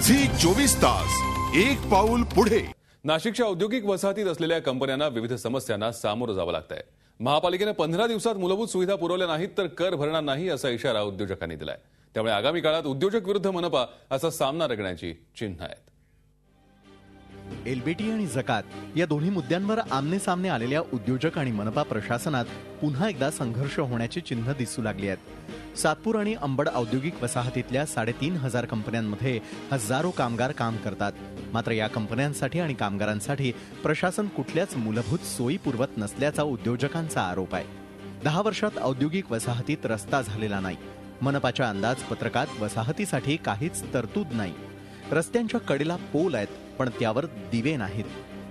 Zee 24 तास एक पाऊल पुढे। नाशिकच्या औद्योगिक वसाहतीत असलेल्या कंपन्यांना विविध समस्यांना सामोरं जावं लागतंय। महापालिकेने 15 दिवसात मूलभूत सुविधा पुरवल्या नाहीत तर कर भरणार नाही असा इशारा उद्योजकांनी दिलाय। त्यामुळे आगामी काळात उद्योजक विरुद्ध मनपा असा सामना रंगण्याची चिन्ह आहेत। एलबीटी आणि जकात या दोन्ही मुद्द्यांवर आमने सामने आलेल्या उद्योजक आणि मनपा प्रशासनात पुन्हा एकदा संघर्ष होण्याची चिन्ह दिसू लागली आहेत। सातपूर आणि अंबड औद्योगिक वसाहतीतल्या 3,500 कंपन्यांमध्ये हजारो कामगार काम करतात। मात्र या कंपन्यांसाठी आणि कामगारांसाठी प्रशासन कुठल्याच मूलभूत सोयी पुरवत नसल्याचा उद्योजकांचा आरोप आहे। 10 वर्षात औद्योगिक वसाहतीत रस्ता झालेला नाही। मनपाच्या अंदाजपत्रकात वसाहतीसाठी काहीच तरतूद नाही। रस्त्यांच्या कडेला पोल आहेत पण त्यावर दिवे नाहीत।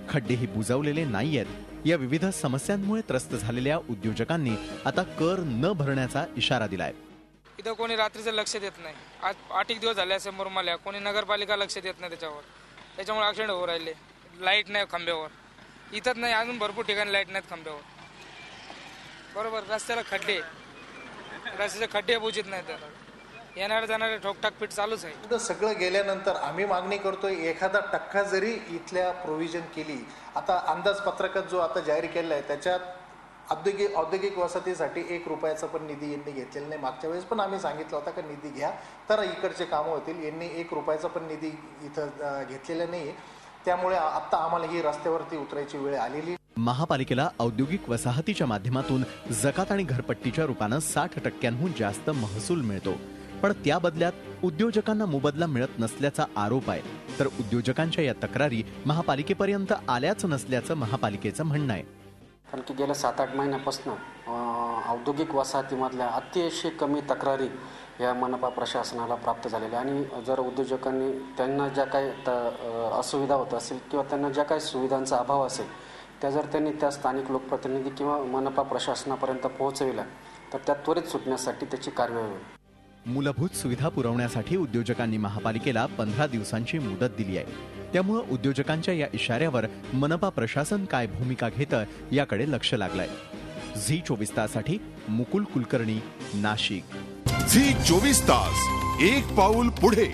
खड्डेही बुजवलेले नाहीयेत। या विविध समस्यांमुळे त्रस्त झालेल्या उद्योजकांनी आता कर न भरण्याचा इशारा दिलाय। इथं कोणी रात्रीचं लक्ष देत नाही। आज 8 दिवस झाले असे मुरमाल्या, कोणी नगरपालिका लक्ष देत नाही त्याच्यामुळे ऍक्सिडेंट होऊ राहिले। लाईट नाही खांब्यावर, इथंच नाही अजून भरपूर ठिकाणी लाईट नाहीत खांब्यावर। बरोबर रस्त्याला खड्डे, रस्त्याचे खड्डे बुजत नाहीत। येणारे जाणारे ठोकठाक पीठ चालूच आहे। सगळं गेल्यानंतर आम्ही मागणी करतोय 1% जरी इथल्या प्रोव्हिजन केली। आता अंदाजपत्रकात जो आता जाहीर केला आहे त्याच्यात औद्योगिक वसाहतीसाठी 1 रुपयाचा पण निधी यांनी घेतलेला नाही। मागच्या वेळेस पण आम्ही सांगितलं होतं की निधी घ्या तर इकडचे कामं होतील। यांनी 1 रुपयाचा पण निधी इथं घेतलेला नाही। त्यामुळे आता आम्हाला ही रस्त्यावरती उतरायची वेळ आलेली। महापालिकेला औद्योगिक वसाहतीच्या माध्यमातून जकात आणि घरपट्टीच्या रूपानं 60%हून जास्त महसूल मिळतो। पण त्या बदल्यात उद्योजकांना मोबदला मिळत नसल्याचा आरोप आहे। तर उद्योजकांच्या या तक्रारी महापालिकेपर्यंत आल्याच नसल्याचं महापालिकेचं म्हणणं आहे। कारण की गेल्या 7-8 महिन्यापासून औद्योगिक वसाहतीमधल्या अतिशय कमी तक्रारी या मनपा प्रशासनाला प्राप्त झालेल्या। आणि जर उद्योजकांनी त्यांना ज्या काही असुविधा होत असेल किंवा त्यांना ज्या काही सुविधांचा अभाव असेल त्या जर त्यांनी त्या स्थानिक लोकप्रतिनिधी किंवा मनपा प्रशासनापर्यंत पोहोचविल्या तर त्या त्वरित सुटण्यासाठी त्याची कार्यवाही होईल। मूलभूत सुविधा पुरवण्यासाठी उद्योजकांनी महापालिकेला 15 दिवसांची मुदत दिली आहे। त्यामुळे उद्योजकांच्या या इशाऱ्यावर मनपा प्रशासन काय भूमिका घेतं याकडे लक्ष लागलंय। झी 24 ताससाठी मुकुल कुलकर्णी, नाशिक। झी 24 तास एक पाऊल पुढे।